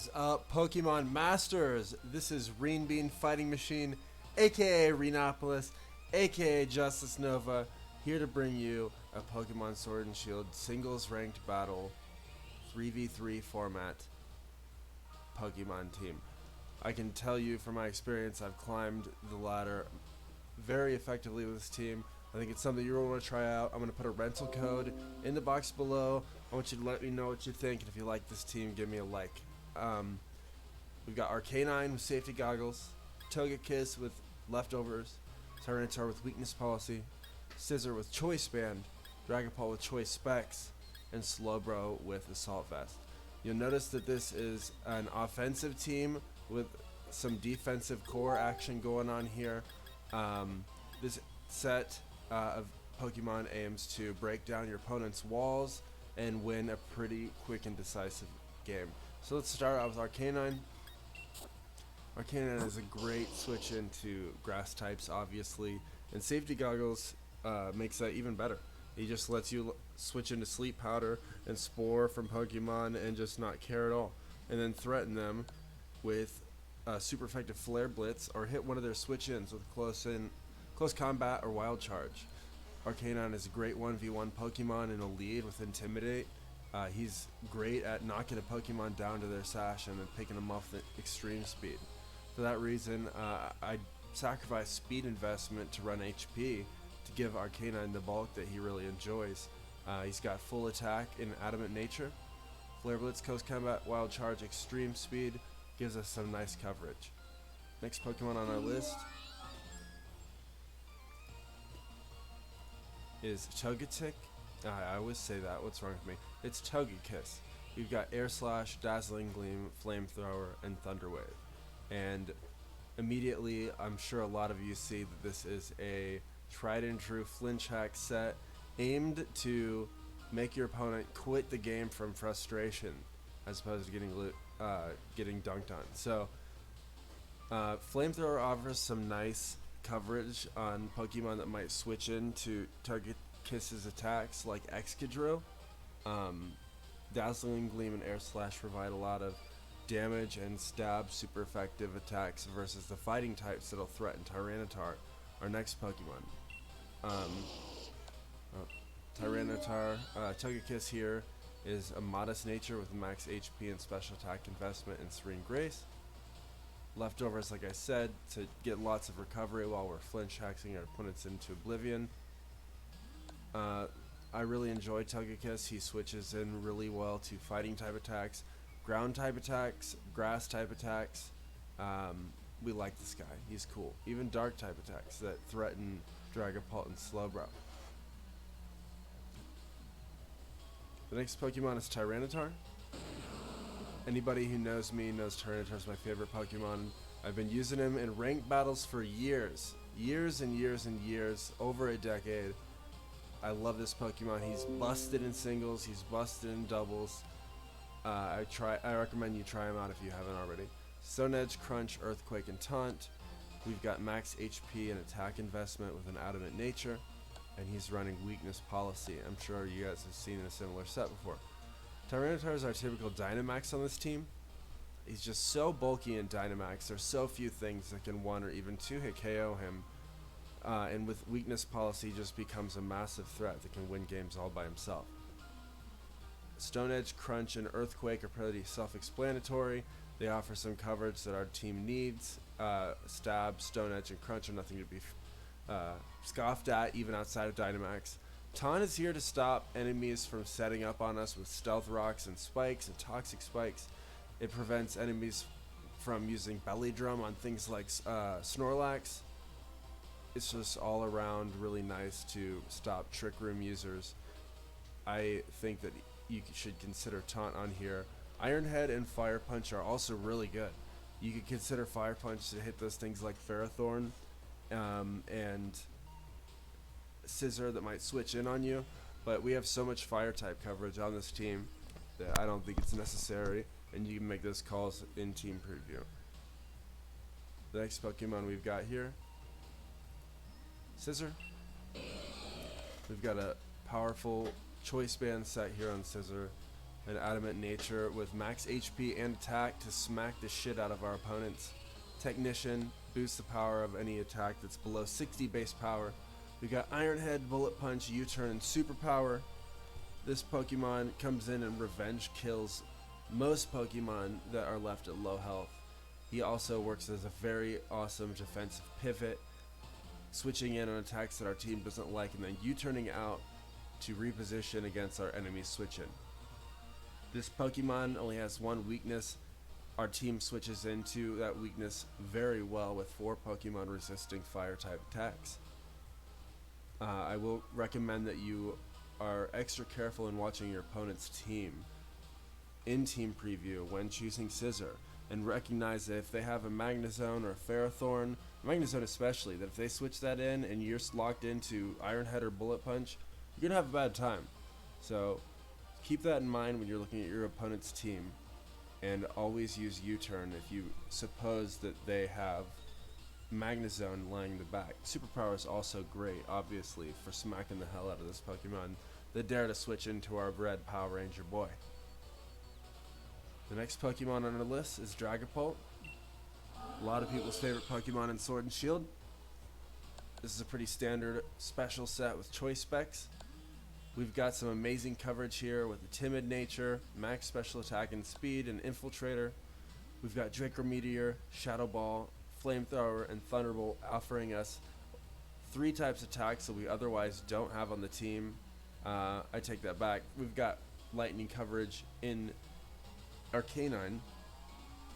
is up, Pokemon Masters? This is Reen Bean Fighting Machine, aka Renopolis, aka Justice Nova, here to bring you a Pokemon Sword and Shield singles ranked battle 3v3 format Pokemon team. I can tell you from my experience, I've climbed the ladder very effectively with this team. I think it's something you really want to try out. I'm going to put a rental code in the box below. I want you to let me know what you think, and if you like this team, give me a like. We've got Arcanine with safety goggles, Togekiss with leftovers, Tyranitar with weakness policy, Scizor with choice band, Dragapult with choice specs, and Slowbro with assault vest. You'll notice that this is an offensive team with some defensive core action going on here. This set of Pokemon aims to break down your opponent's walls and win a pretty quick and decisive game. So let's start out with Arcanine. Arcanine is a great switch into grass types, obviously, and safety goggles makes that even better. He just lets you switch into Sleep Powder and Spore from Pokemon and just not care at all, and then threaten them with super effective Flare Blitz or hit one of their switch-ins with close combat or Wild Charge. Arcanine is a great 1v1 Pokemon in a lead with Intimidate. He's great at knocking a Pokemon down to their sash and then picking them off with extreme speed. For that reason, I sacrifice speed investment to run HP to give Arcanine the bulk that he really enjoys. He's got full attack in Adamant Nature, Flare Blitz, Coast Combat, Wild Charge, Extreme Speed, gives us some nice coverage. Next Pokemon on our list is Togetic. I always say that, what's wrong with me? It's Togekiss. We've got Air Slash, Dazzling Gleam, Flamethrower, and Thunder Wave. And immediately, I'm sure a lot of you see that this is a tried and true flinch hack set aimed to make your opponent quit the game from frustration as opposed to getting dunked on. So Flamethrower offers some nice coverage on Pokemon that might switch into Togekiss's attacks like Excadrill. Dazzling Gleam and Air Slash provide a lot of damage and stab super effective attacks versus the fighting types that'll threaten Tyranitar, our next Pokemon. Tyranitar, Togekiss here is a modest nature with max HP and special attack investment and Serene Grace. Leftovers, like I said, to get lots of recovery while we're flinch hacking our opponents into oblivion. I really enjoy Togekiss. He switches in really well to fighting type attacks, ground type attacks, grass type attacks. We like this guy. He's cool. Even dark type attacks that threaten Dragapult and Slowbro. The next Pokemon is Tyranitar. Anybody who knows me knows Tyranitar is my favorite Pokemon. I've been using him in ranked battles for years and years and years, over a decade. I love this Pokemon. He's busted in singles, he's busted in doubles. I recommend you try him out if you haven't already. Stone Edge, Crunch, Earthquake, and Taunt. We've got max HP and attack investment with an Adamant Nature, and he's running weakness policy. I'm sure you guys have seen a similar set before. Tyranitar is our typical Dynamax on this team. He's just so bulky in Dynamax. There's so few things that can 1 or even 2-hit KO him. And with weakness policy, he just becomes a massive threat that can win games all by himself. Stone Edge, Crunch, and Earthquake are pretty self-explanatory. They offer some coverage that our team needs. Stab, Stone Edge, and Crunch are nothing to be scoffed at, even outside of Dynamax. Taunt is here to stop enemies from setting up on us with Stealth Rocks and Spikes and Toxic Spikes. It prevents enemies from using Belly Drum on things like Snorlax. It's just all around really nice to stop Trick Room users. I think that you should consider Taunt on here. Iron Head and Fire Punch are also really good. You could consider Fire Punch to hit those things like Ferrothorn and Scizor that might switch in on you, but we have so much fire type coverage on this team that I don't think it's necessary, and you can make those calls in team preview. The next Pokemon we've got here, Scizor. We've got a powerful choice band set here on Scizor, an adamant nature with max HP and attack to smack the shit out of our opponents. Technician boosts the power of any attack that's below 60 base power. We got Iron Head, Bullet Punch, U-Turn, and Superpower. This Pokemon comes in and revenge kills most Pokemon that are left at low health. He also works as a very awesome defensive pivot, switching in on attacks that our team doesn't like and then U-turning out to reposition against our enemy's switch-in. This Pokemon only has one weakness. Our team switches into that weakness very well with 4 Pokemon resisting fire type attacks. I will recommend that you are extra careful in watching your opponent's team in team preview when choosing Scizor, and recognize that if they have a Magnezone or a Ferrothorn, Magnezone especially, that if they switch that in and you're locked into Iron Head or Bullet Punch, you're gonna have a bad time. So keep that in mind when you're looking at your opponent's team, and always use U-turn if you suppose that they have Magnezone lying in the back. Superpower is also great, obviously, for smacking the hell out of this Pokemon that dare to switch into our red Power Ranger boy. The next Pokemon on our list is Dragapult. A lot of people's favorite Pokemon in Sword and Shield. This is a pretty standard special set with choice specs. We've got some amazing coverage here with the timid nature, max special attack and speed, and infiltrator. We've got Draco Meteor, Shadow Ball, Flamethrower, and Thunderbolt offering us 3 types of attacks that we otherwise don't have on the team. I take that back. We've got lightning coverage in Arcanine,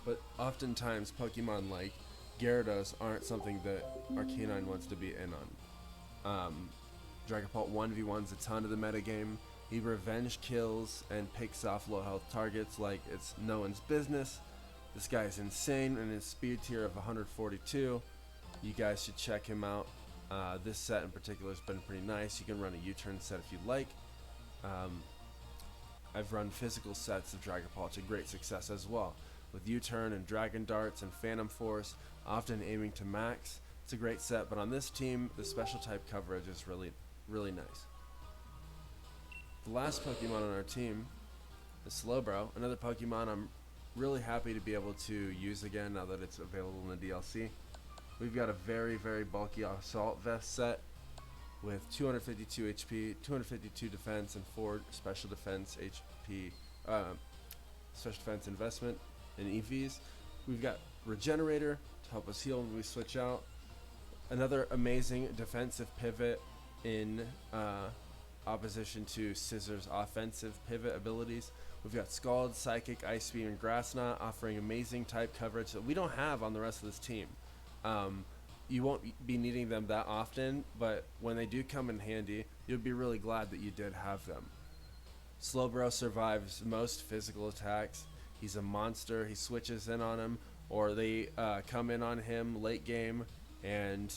but oftentimes Pokemon like Gyarados aren't something that Arcanine wants to be in on. Dragapult 1v1's a ton of the metagame. He revenge kills and picks off low health targets like it's no one's business. This guy is insane, and his speed tier of 142. You guys should check him out. This set in particular has been pretty nice. You can run a U-turn set if you'd like. I've run physical sets of Dragapult to great success as well, with U-turn and Dragon Darts and Phantom Force, often aiming to max. It's a great set, but on this team, the special type coverage is really nice. The last Pokemon on our team is Slowbro, another Pokemon I'm really happy to be able to use again now that it's available in the DLC. We've got a very bulky Assault Vest set with 252 HP, 252 defense, and 4 special defense HP, special defense investment in EVs. We've got Regenerator to help us heal when we switch out. Another amazing defensive pivot in opposition to Scizor's offensive pivot abilities. We've got Scald, Psychic, Ice Beam, and Grass Knot offering amazing type coverage that we don't have on the rest of this team. You won't be needing them that often, but when they do come in handy, you'll be really glad that you did have them. Slowbro survives most physical attacks. He's a monster. He switches in on him, or they come in on him late game, and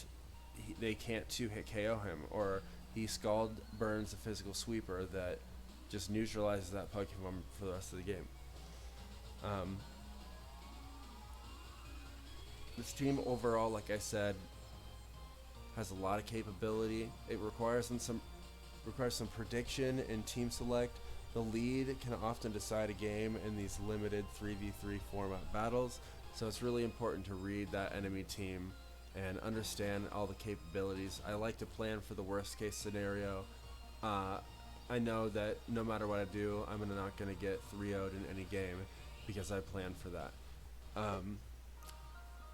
they can't 2-hit KO him, or he Scald burns a physical sweeper that just neutralizes that Pokemon for the rest of the game. This team overall, like I said, has a lot of capability. It requires some prediction and team select. The lead can often decide a game in these limited 3v3 format battles, so it's really important to read that enemy team and understand all the capabilities. I like to plan for the worst case scenario. I know that no matter what I do, I'm not going to get 3-0'd in any game because I plan for that.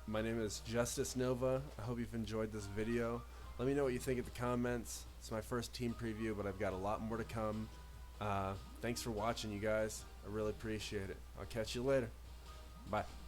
My name is Justice Nova. I hope you've enjoyed this video. Let me know what you think in the comments. It's my first team preview, but I've got a lot more to come. Thanks for watching, you guys. I really appreciate it. I'll catch you later. Bye.